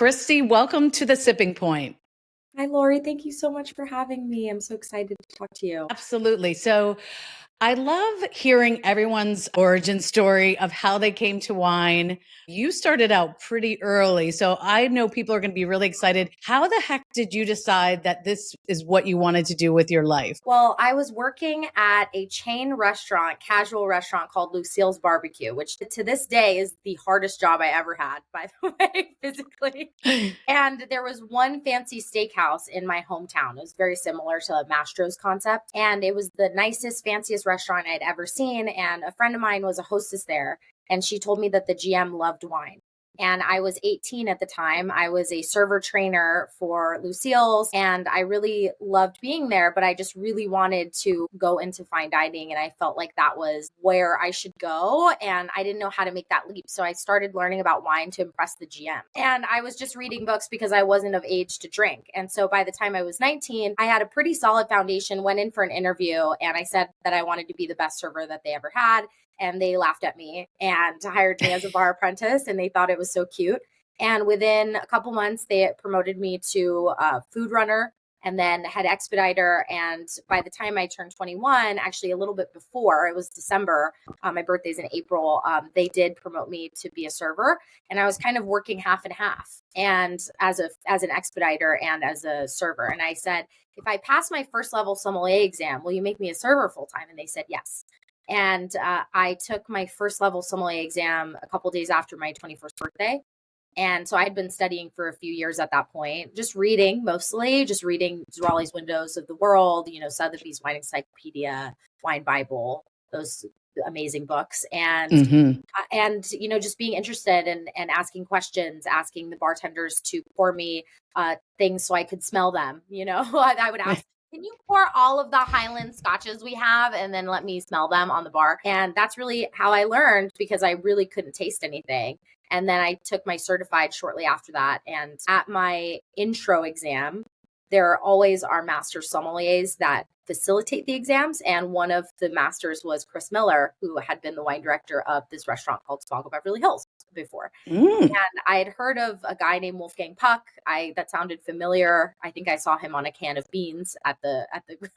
Cristie, welcome to the Sipping Point. Hi, Lori. Thank you so much for having me. I'm so excited to talk to you. Absolutely. So I love hearing everyone's origin story of how they came to wine. You started out pretty early, so I know people are going to be really excited. How the heck did you decide that this is what you wanted to do with your life? Well, I was working at a chain restaurant, casual restaurant called Lucille's Barbecue, which to this day is the hardest job I ever had, by the way, physically. And there was one fancy steakhouse in my hometown. It was very similar to Mastro's concept. And it was the nicest, fanciest restaurant I'd ever seen. And a friend of mine was a hostess there. And she told me that the GM loved wine. And I was 18 at the time. I was a server trainer for Lucille's and I really loved being there, but I just really wanted to go into fine dining. And I felt like that was where I should go. And I didn't know how to make that leap. So I started learning about wine to impress the GM. And I was just reading books because I wasn't of age to drink. And so by the time I was 19, I had a pretty solid foundation, went in for an interview, and I said that I wanted to be the best server that they ever had. And they laughed at me and hired me as a bar apprentice, and they thought it was so cute. And within a couple months, they promoted me to food runner and then head expediter. And by the time I turned 21, actually a little bit before, it was December, my birthday's in April, they did promote me to be a server. And I was kind of working half and half, and as an expediter and as a server. And I said, if I pass my first level sommelier exam, will you make me a server full time? And they said yes. And I took my first level sommelier exam a couple days after my 21st birthday. And so I had been studying for a few years at that point, just reading mostly, just reading Raleigh's Windows of the World, Sotheby's Wine Encyclopedia, Wine Bible, those amazing books. And just being interested and asking questions, asking the bartenders to pour me things so I could smell them. I would ask, can you pour all of the Highland scotches we have and then let me smell them on the bar? And that's really how I learned, because I really couldn't taste anything. And then I took my certified shortly after that. And at my intro exam, there always are master sommeliers that facilitate the exams. And one of the masters was Chris Miller, who had been the wine director of this restaurant called Spago Beverly Hills before. And I had heard of a guy named Wolfgang Puck. That sounded familiar. I think I saw him on a can of beans at the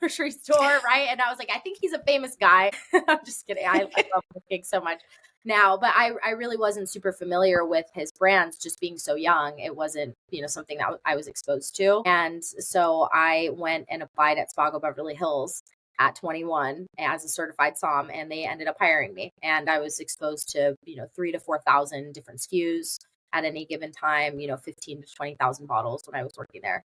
grocery store, right? And I was like, I think he's a famous guy. I'm just kidding. I love Wolfgang so much now, but I really wasn't super familiar with his brands, just being so young. It wasn't, something that I was exposed to. And so I went and applied at Spago Beverly Hills at 21 as a certified somm, and they ended up hiring me. And I was exposed to, 3,000 to 4,000 different SKUs at any given time, 15 to 20,000 bottles when I was working there.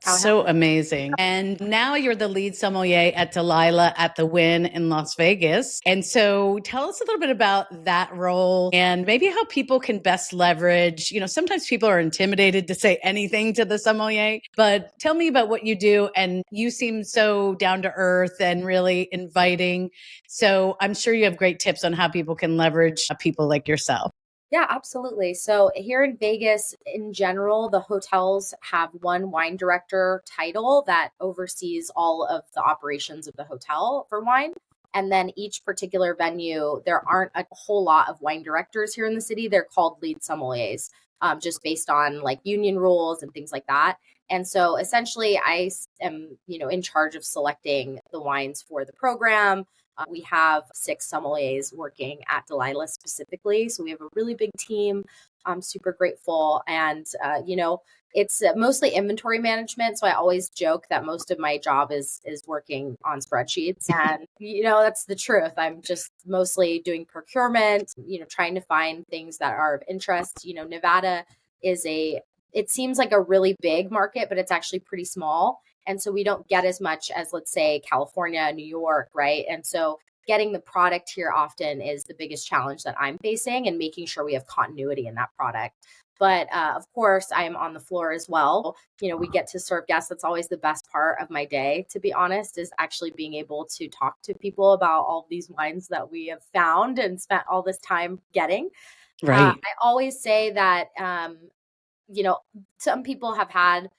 So amazing. And now you're the lead sommelier at Delilah at the Wynn in Las Vegas. And so tell us a little bit about that role and maybe how people can best leverage. Sometimes people are intimidated to say anything to the sommelier, but tell me about what you do. And you seem so down to earth and really inviting. So I'm sure you have great tips on how people can leverage people like yourself. Yeah, absolutely. So here in Vegas, in general, the hotels have one wine director title that oversees all of the operations of the hotel for wine. And then each particular venue, there aren't a whole lot of wine directors here in the city. They're called lead sommeliers, just based on like union rules and things like that. And so essentially I am, in charge of selecting the wines for the program. We have 6 sommeliers working at Delilah specifically. So we have a really big team. I'm super grateful. And, it's mostly inventory management. So I always joke that most of my job is working on spreadsheets. And, that's the truth. I'm just mostly doing procurement, trying to find things that are of interest. Nevada it seems like a really big market, but it's actually pretty small. And so we don't get as much as, let's say, California, New York, right? And so getting the product here often is the biggest challenge that I'm facing, and making sure we have continuity in that product. But of course, I am on the floor as well. We get to serve guests. That's always the best part of my day, to be honest, is actually being able to talk to people about all these wines that we have found and spent all this time getting. Right. I always say that, some people have had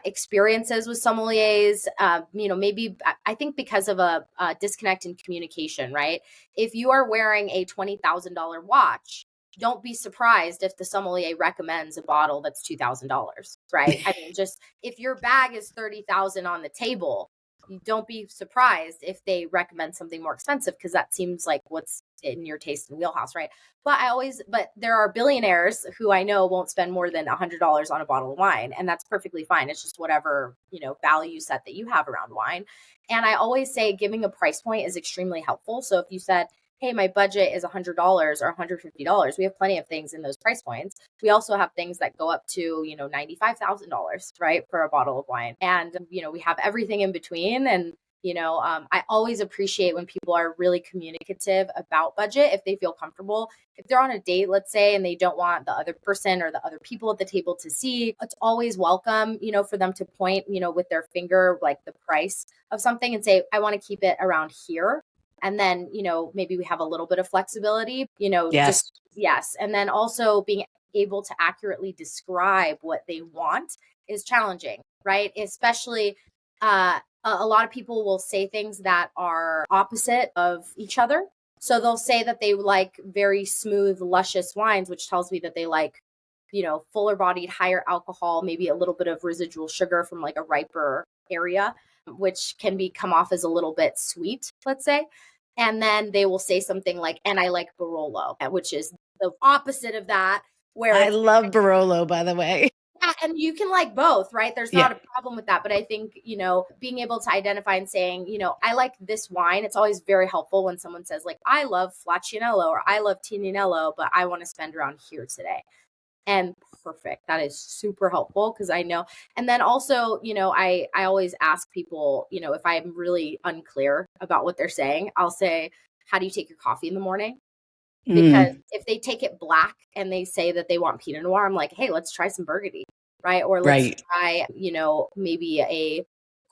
experiences with sommeliers, maybe I think because of a disconnect in communication, right? If you are wearing a $20,000 watch don't be surprised if the sommelier recommends a bottle that's $2,000, right? I mean, just if your bag is 30,000 on the table, you don't be surprised if they recommend something more expensive, because that seems like what's in your taste and wheelhouse, right? But there are billionaires who I know won't spend more than $100 on a bottle of wine, and that's perfectly fine. It's just whatever, value set that you have around wine. And I always say giving a price point is extremely helpful. So if you said, hey, my budget is $100 or $150, we have plenty of things in those price points. We also have things that go up to, $95,000, right, for a bottle of wine. And, we have everything in between. And, I always appreciate when people are really communicative about budget, if they feel comfortable. If they're on a date, let's say, and they don't want the other person or the other people at the table to see, it's always welcome, for them to point, with their finger, like the price of something, and say, I want to keep it around here. And then, maybe we have a little bit of flexibility, Yes. yes. And then also being able to accurately describe what they want is challenging, right? Especially, a lot of people will say things that are opposite of each other. So they'll say that they like very smooth, luscious wines, which tells me that they like, fuller bodied, higher alcohol, maybe a little bit of residual sugar from like a riper area, which can come off as a little bit sweet, let's say. And then they will say something like, and I like Barolo, which is the opposite of that, where I love Barolo, by the way. yeah, and you can like both, right? There's Yeah. not a problem with that. But I think, being able to identify and saying, I like this wine. It's always very helpful when someone says, like, I love Flaccianello or I love Tignanello, but I want to spend around here today. And perfect. That is super helpful, because I know. And then also, I always ask people, if I'm really unclear about what they're saying, I'll say, how do you take your coffee in the morning? Because if they take it black and they say that they want Pinot Noir, I'm like, hey, let's try some Burgundy, right? Or let's Right. try, maybe a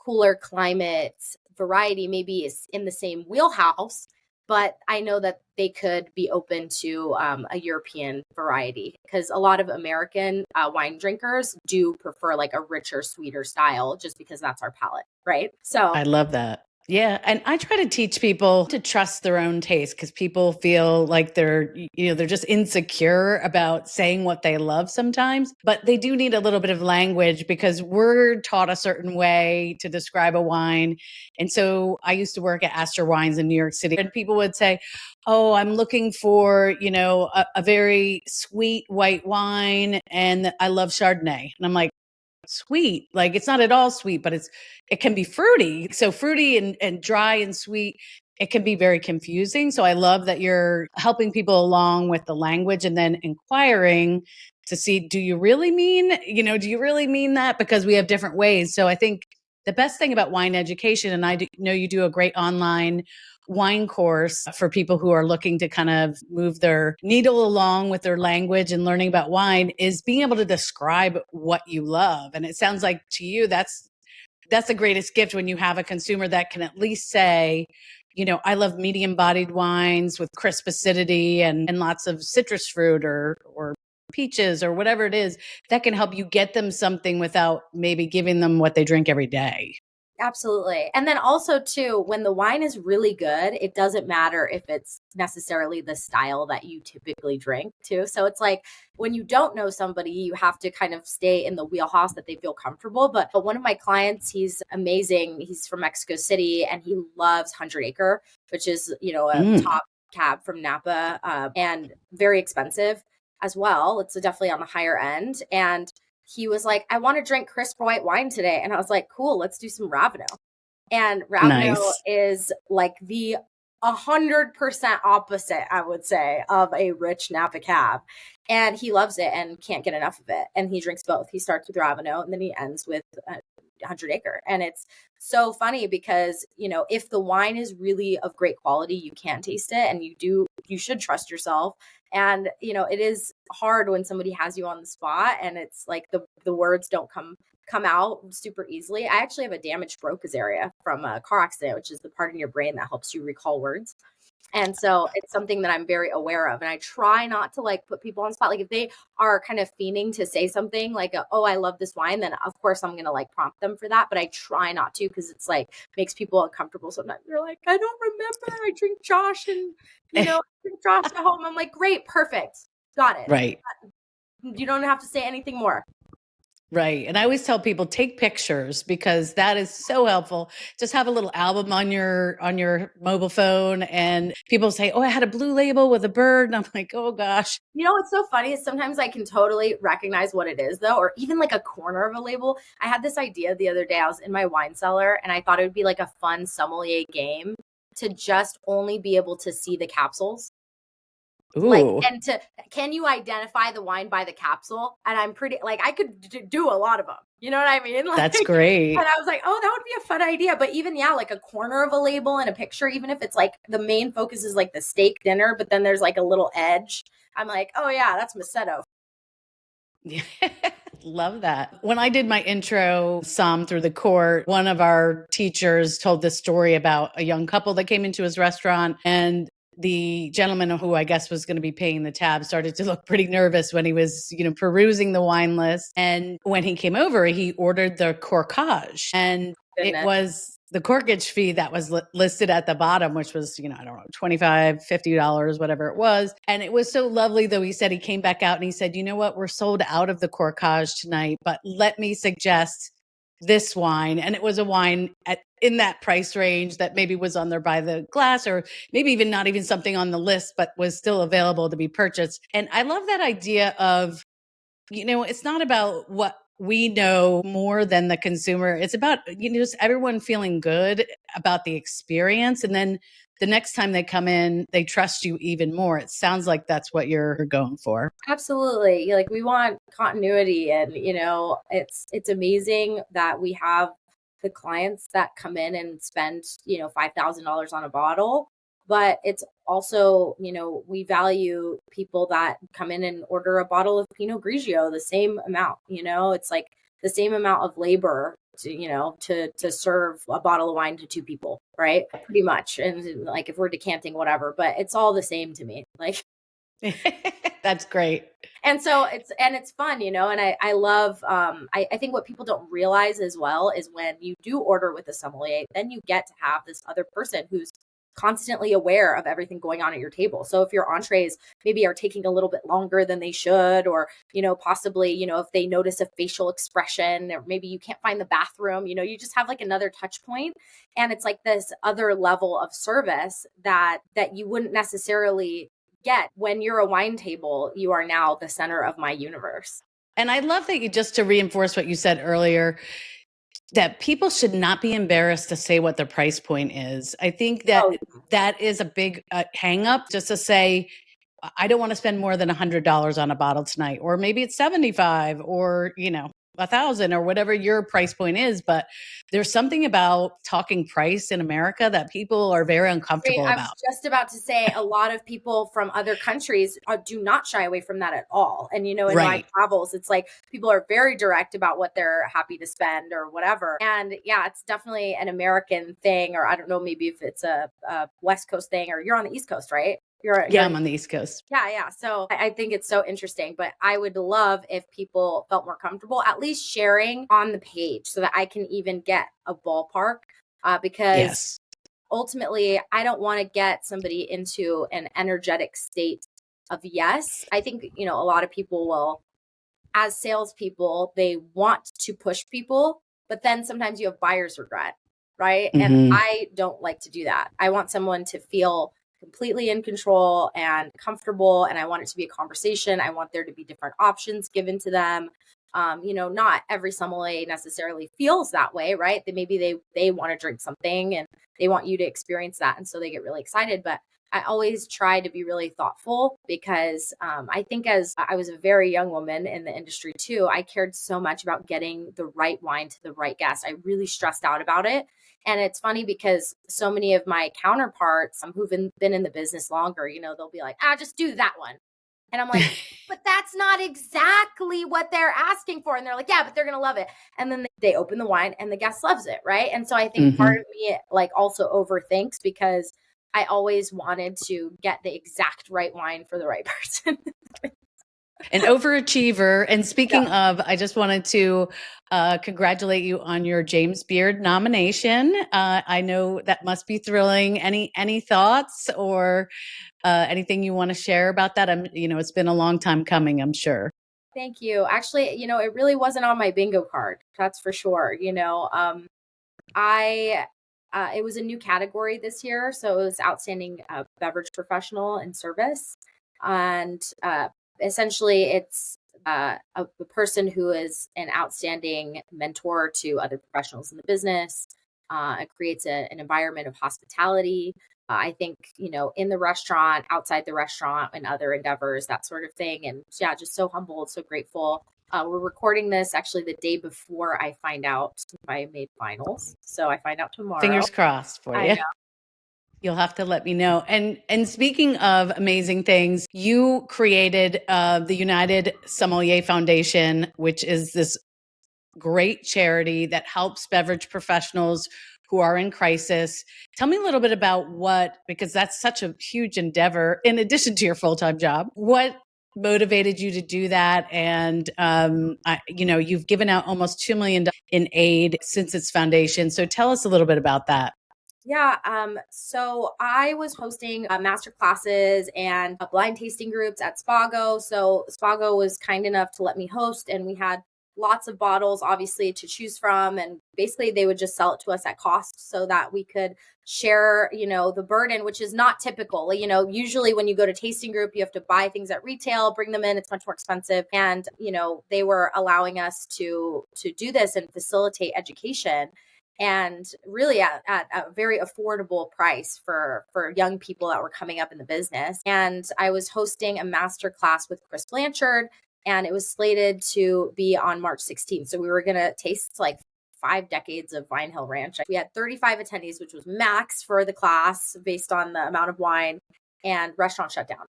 cooler climate variety, maybe is in the same wheelhouse, but I know that they could be open to a European variety, because a lot of American wine drinkers do prefer like a richer, sweeter style, just because that's our palate, right? So I love that. Yeah. And I try to teach people to trust their own taste, because people feel like they're just insecure about saying what they love sometimes, but they do need a little bit of language, because we're taught a certain way to describe a wine. And so I used to work at Astor Wines in New York City, and people would say, oh, I'm looking for, a very sweet white wine, and I love Chardonnay. And I'm like, sweet, like it's not at all sweet, but it can be fruity. So fruity and dry and sweet, it can be very confusing. So I love that you're helping people along with the language, and then inquiring to see, do you really mean that? Because we have different ways. So I think the best thing about wine education, and know you do a great online wine course for people who are looking to kind of move their needle along with their language and learning about wine, is being able to describe what you love. And it sounds like to you, that's the greatest gift, when you have a consumer that can at least say, I love medium bodied wines with crisp acidity and lots of citrus fruit or peaches or whatever it is, that can help you get them something without maybe giving them what they drink every day. absolutely. And then also too, when the wine is really good, it doesn't matter if it's necessarily the style that you typically drink too. So it's like when you don't know somebody, you have to kind of stay in the wheelhouse that they feel comfortable. But one of my clients, he's amazing. He's from Mexico City and he loves 100 Acre, which is, a top cab from Napa, and very expensive as well. It's definitely on the higher end. And he was like, I want to drink crisp white wine today. And I was like, cool, let's do some Ravenel. And Ravenel Nice. is like the 100% opposite, I would say, of a rich Napa cab. And he loves it and can't get enough of it. And he drinks both. He starts with Ravenel and then he ends with 100 Acre. And it's so funny because, if the wine is really of great quality, you can taste it, and you should trust yourself. And, it is hard when somebody has you on the spot and it's like the words don't come out super easily. I actually have a damaged Broca's area from a car accident, which is the part in your brain that helps you recall words. And so it's something that I'm very aware of. And I try not to like put people on the spot. Like if they are kind of fiending to say something like, oh, I love this wine, then of course I'm going to like prompt them for that. But I try not to, because it's like makes people uncomfortable. Sometimes they're like, I don't remember. I drink Josh and, I drink Josh at home. I'm like, great, perfect. Got it. Right. You don't have to say anything more. Right. And I always tell people take pictures because that is so helpful. Just have a little album on your mobile phone and people say, "Oh, I had a blue label with a bird." And I'm like, "Oh gosh." You know what's so funny is sometimes I can totally recognize what it is though, or even like a corner of a label. I had this idea the other day. I was in my wine cellar and I thought it would be like a fun sommelier game to just only be able to see the capsules. Like, Ooh, and can you identify the wine by the capsule? And I'm pretty, like, I could do a lot of them. You know what I mean? Like, that's and great. I was like, oh, that would be a fun idea. But even, yeah, like a corner of a label and a picture, even if it's like the main focus is like the steak dinner, but then there's like a little edge. I'm like, oh, yeah, that's Macedo. Yeah. Love that. When I did my intro Somm through the court, one of our teachers told this story about a young couple that came into his restaurant, and the gentleman who I guess was going to be paying the tab started to look pretty nervous when he was, perusing the wine list. And when he came over, he ordered the corkage, and it Goodness. was the corkage fee that was listed at the bottom, which was, I don't know, $25, $50, whatever it was. And it was so lovely, though. He said he came back out and he said, "You know what? We're sold out of the corkage tonight, but let me suggest this wine." And it was a wine in that price range that maybe was on there by the glass, or maybe even not even something on the list, but was still available to be purchased. And I love that idea of, it's not about what we know more than the consumer. It's about, just everyone feeling good about the experience. And then the next time they come in, they trust you even more. It sounds like that's what you're going for. Absolutely. Like we want continuity and it's amazing that we have the clients that come in and spend, $5,000 on a bottle, but it's also, we value people that come in and order a bottle of Pinot Grigio the same amount, it's like the same amount of labor to serve a bottle of wine to two people, right? Pretty much. And like if we're decanting whatever, but it's all the same to me. Like That's great. and so it's fun, and I love I think what people don't realize as well is when you do order with a sommelier, then you get to have this other person who's constantly aware of everything going on at your table. So if your entrees maybe are taking a little bit longer than they should, or possibly if they notice a facial expression, or maybe you can't find the bathroom, you just have like another touch point, and it's like this other level of service that you wouldn't necessarily get when you're a wine table. You are now the center of my universe. And I love that just to reinforce what you said earlier, that people should not be embarrassed to say what their price point is. I think that Oh, that is a big hang up, just to say, I don't want to spend more than $100 on a bottle tonight, or maybe it's 75, or 1,000, or whatever your price point is. But there's something about talking price in America that people are very great. uncomfortable I was about. just about to say a lot of people from other countries do not shy away from that at all. And, in my Right. travels, it's like people are very direct about what they're happy to spend or whatever. And yeah, it's definitely an American thing, or I don't know, maybe if it's a West Coast thing, or you're on the East Coast, right? Yeah, You're I'm on the East Coast. Yeah, yeah. So I think it's so interesting, but I would love if people felt more comfortable at least sharing on the page so that I can even get a ballpark. Because Yes. ultimately, I don't want to get somebody into an energetic state of yes. I think, a lot of people will, as salespeople, they want to push people, but then sometimes you have buyer's regret, right? And Hmm. I don't like to do that. I want someone to feel completely in control and comfortable, and I want it to be a conversation. I want there to be different options given to them. Not every sommelier necessarily feels that way, right? That maybe they want to drink something and they want you to experience that, and so they get really excited. But I always try to be really thoughtful because I think as I was a very young woman in the industry too, I cared so much about getting the right wine to the right guest. I really stressed out about it. And it's funny because so many of my counterparts who've been in the business longer, they'll be like, just do that one. And I'm like, but that's not exactly what they're asking for. And they're like, yeah, but they're going to love it. And then they open the wine and the guest loves it. Right. And so I think part Hmm. of me like also overthinks because I always wanted to get the exact right wine for the right person. An overachiever. And speaking of, I just wanted to congratulate you on your James Beard nomination. I know that must be thrilling. Any thoughts or anything you want to share about that? It's been a long time coming, I'm sure. Thank you. Actually, it really wasn't on my bingo card. That's for sure. I it was a new category this year, so it was outstanding beverage professional and service, and essentially it's a person who is an outstanding mentor to other professionals in the business. It creates an environment of hospitality. I think in the restaurant, outside the restaurant, and other endeavors, that sort of thing. And yeah, just so humbled, so grateful. We're recording this actually the day before I find out if I made finals. So I find out tomorrow. Fingers crossed for I you. know. You'll have to let me know. And speaking of amazing things, you created the United Sommelier Foundation, which is this great charity that helps beverage professionals who are in crisis. Tell me a little bit about because that's such a huge endeavor in addition to your full-time job. What motivated you to do that? And, you've given out almost $2 million in aid since its foundation. So tell us a little bit about that. Yeah. So I was hosting master classes and blind tasting groups at Spago. So Spago was kind enough to let me host, and we had lots of bottles, obviously, to choose from. And basically, they would just sell it to us at cost so that we could share, the burden, which is not typical. Usually when you go to tasting group, you have to buy things at retail, bring them in. It's much more expensive. And, they were allowing us to do this and facilitate education, and really at a very affordable price for young people that were coming up in the business. And I was hosting a master class with Chris Blanchard, and it was slated to be on March 16th. So we were going to taste like 5 decades of Vine Hill Ranch. We had 35 attendees, which was max for the class based on the amount of wine, and restaurant shut down.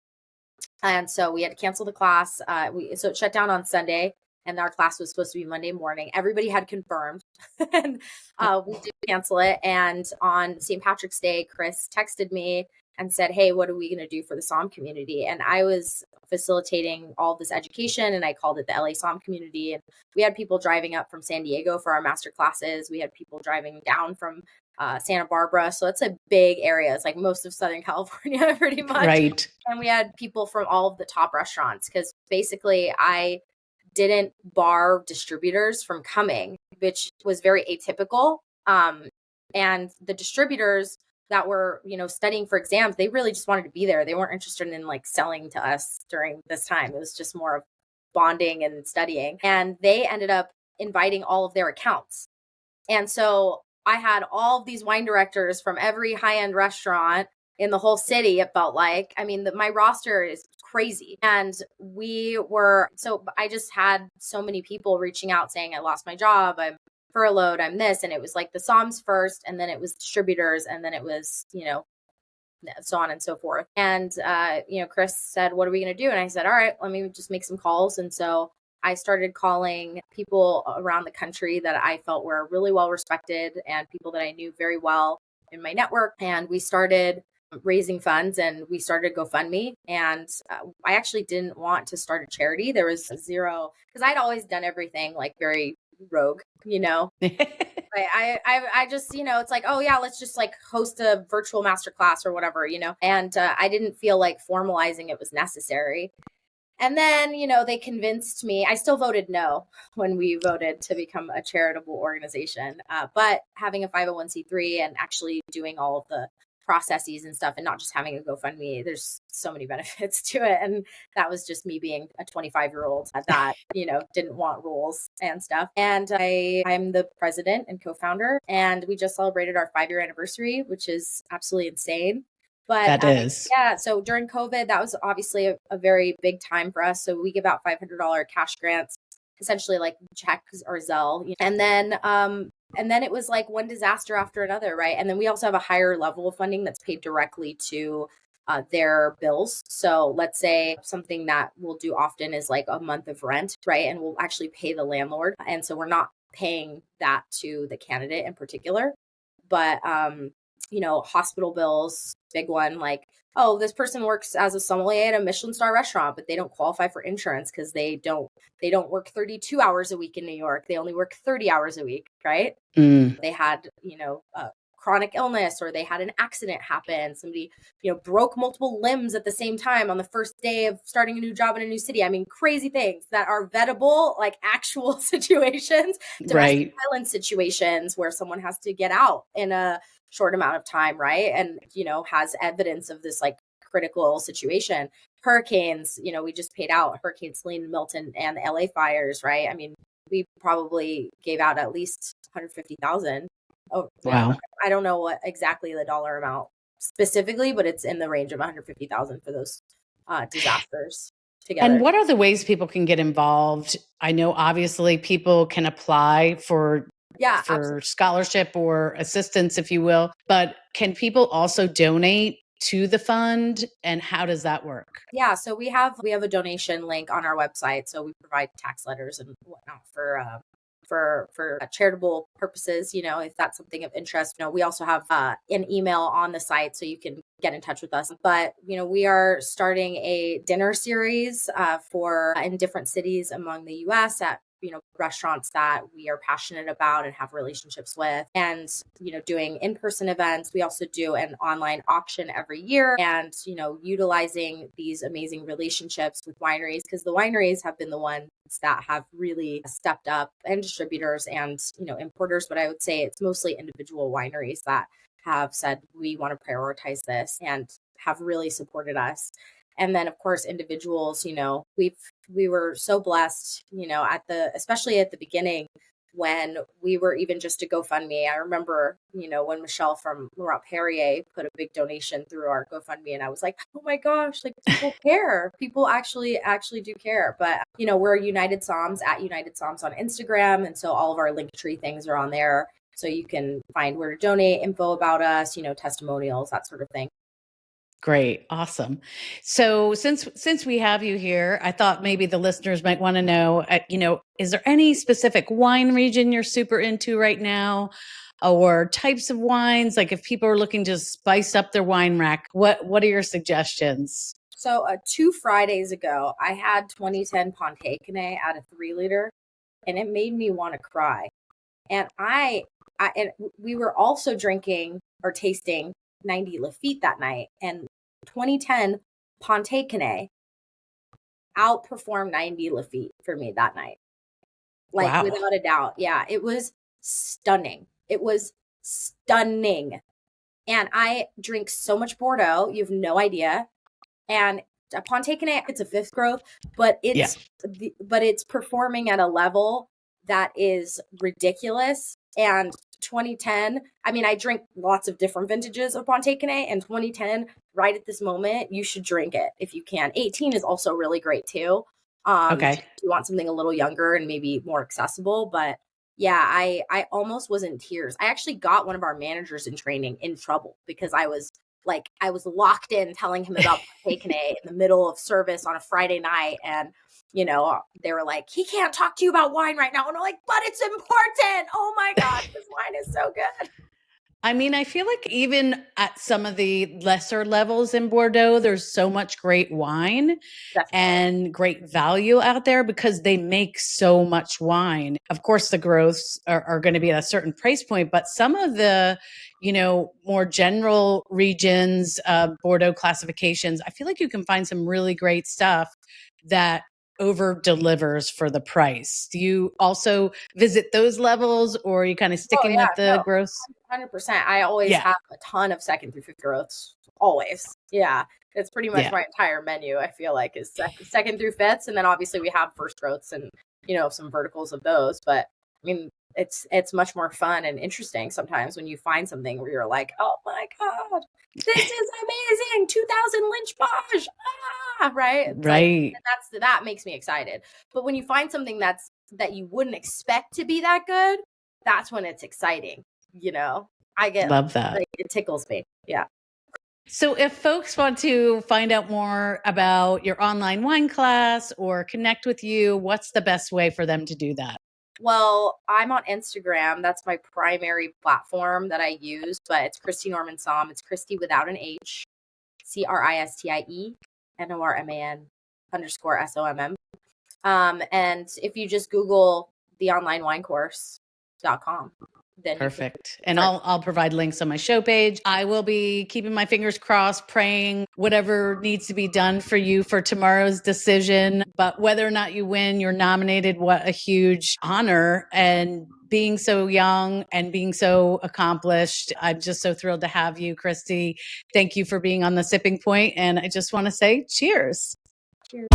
And so we had to cancel the class. So it shut down on Sunday, and our class was supposed to be Monday morning. Everybody had confirmed, and we did cancel it. And on St. Patrick's Day, Chris texted me and said, "Hey, what are we going to do for the Somm community?" And I was facilitating all this education, and I called it the LA Somm community. And we had people driving up from San Diego for our master classes. We had people driving down from Santa Barbara. So it's a big area. It's like most of Southern California, pretty much. Right. And we had people from all of the top restaurants, because basically I didn't bar distributors from coming, which was very atypical. And the distributors that were, studying for exams, they really just wanted to be there. They weren't interested in like selling to us during this time. It was just more of bonding and studying. And they ended up inviting all of their accounts. And so I had all of these wine directors from every high-end restaurant in the whole city, it felt like. I mean, my roster is crazy. And I just had so many people reaching out saying, "I lost my job, I'm furloughed, I'm this." And it was like the Somms first, and then it was distributors, and then it was, so on and so forth. And, Chris said, "What are we going to do?" And I said, "All right, let me just make some calls." And so I started calling people around the country that I felt were really well respected, and people that I knew very well in my network. And we started raising funds, and we started GoFundMe. And I actually didn't want to start a charity. There was zero, because I'd always done everything like very rogue, I just, it's like, oh yeah, let's just like host a virtual masterclass or whatever, and I didn't feel like formalizing it was necessary. And then, they convinced me. I still voted no when we voted to become a charitable organization. But having a 501c3 and actually doing all of the processes and stuff, and not just having a GoFundMe, there's so many benefits to it. And that was just me being a 25-year-old that, didn't want rules and stuff. And I'm the president and co-founder, and we just celebrated our 5-year anniversary, which is absolutely insane. But That is. yeah, so during COVID, that was obviously a very big time for us. So we give out $500 cash grants, essentially like checks or Zelle. And then it was like one disaster after another, right? And then we also have a higher level of funding that's paid directly to their bills. So let's say something that we'll do often is like a month of rent, right? And we'll actually pay the landlord. And so we're not paying that to the candidate in particular. But hospital bills, big one, like oh, this person works as a sommelier at a Michelin star restaurant, but they don't qualify for insurance because they don't work 32 hours a week in New York. They only work 30 hours a week, right? Mm, They had, a chronic illness, or they had an accident happen. Somebody, broke multiple limbs at the same time on the first day of starting a new job in a new city. I mean, crazy things that are vettable, like actual situations, domestic right. violence situations where someone has to get out in a short amount of time, right? And, has evidence of this like critical situation. Hurricanes, we just paid out Hurricane Selene, Milton, and the LA fires, right? I mean, we probably gave out at least 150,000. Oh, yeah. Wow. I don't know what exactly the dollar amount specifically, but it's in the range of 150,000 for those disasters And together. what are the ways people can get involved? I know obviously people can apply Yeah, for absolutely. scholarship or assistance, if you will, but can people also donate to the fund? And how does that work? Yeah, so we have a donation link on our website. So we provide tax letters and whatnot for charitable purposes. If that's something of interest. We also have an email on the site, so you can get in touch with us. But we are starting a dinner series for in different cities among the U.S. at restaurants that we are passionate about and have relationships with, and doing in-person events. We also do an online auction every year, and utilizing these amazing relationships with wineries, because the wineries have been the ones that have really stepped up, and distributors and importers, but I would say it's mostly individual wineries that have said we want to prioritize this and have really supported us. And then of course individuals, we were so blessed, especially at the beginning, when we were even just a GoFundMe. I remember, when Michelle from Laurent Perrier put a big donation through our GoFundMe, and I was like, oh my gosh, like people care. People actually do care. But we're United Somms at United Somms on Instagram, and so all of our Linktree things are on there. So you can find where to donate, info about us, testimonials, that sort of thing. Great. Awesome. So since we have you here, I thought maybe the listeners might want to know, is there any specific wine region you're super into right now, or types of wines? Like if people are looking to spice up their wine rack, what are your suggestions? So 2 Fridays ago, I had 2010 Ponte Canet at a 3 liter, and it made me want to cry. And and we were also drinking or tasting 90 Lafitte that night, and 2010 Ponte Canet outperformed 90 Lafitte for me that night, like Wow. without a doubt. Yeah, it was stunning. It was stunning. And I drink so much Bordeaux, you have no idea. And upon taking it, it's a fifth growth, but Yeah. it's performing at a level that is ridiculous. And 2010, I mean, I drink lots of different vintages of Ponte Canet, and 2010, right at this moment, you should drink it if you can. 18 is also really great too. If Okay. you want something a little younger and maybe more accessible, but yeah, I almost was in tears. I actually got one of our managers in training in trouble because I was locked in telling him about Ponte Canet in the middle of service on a Friday night. And, they were like, he can't talk to you about wine right now. And I'm like, but it's important. Oh my gosh, this wine is so good. I mean, I feel like even at some of the lesser levels in Bordeaux, there's so much great wine Definitely. and great value out there because they make so much wine. Of course, the growths are going to be at a certain price point, but some of the, more general regions, Bordeaux classifications, I feel like you can find some really great stuff that over delivers for the price. Do you also visit those levels, or are you kind of Oh sticking yeah, with the no, gross? 100%. I always Yeah. have a ton of second through fifth growths. Always. Yeah. It's pretty much Yeah. my entire menu, I feel like, is second through fifths. And then obviously we have first growths and, some verticals of those. But I mean, it's much more fun and interesting sometimes when you find something where you're like, oh my God, this is amazing. 2000 Lynch Bosch. Ah, right. It's like, Right. that makes me excited. But when you find something that you wouldn't expect to be that good, that's when it's exciting. I get Love that. like it tickles me. Yeah. So, if folks want to find out more about your online wine class or connect with you, what's the best way for them to do that? Well, I'm on Instagram. That's my primary platform that I use, but it's Cristie Norman Somm. It's Cristie without an H. CRISTIE_NORMAN_SOMM. And if you just Google the onlinewinecourse.com, then perfect. And I'll provide links on my show page. I will be keeping my fingers crossed, praying whatever needs to be done for you for tomorrow's decision. But whether or not you win, you're nominated. What a huge honor. And being so young and being so accomplished, I'm just so thrilled to have you, Cristie. Thank you for being on The Sipping Point. And I just want to say cheers. Cheers.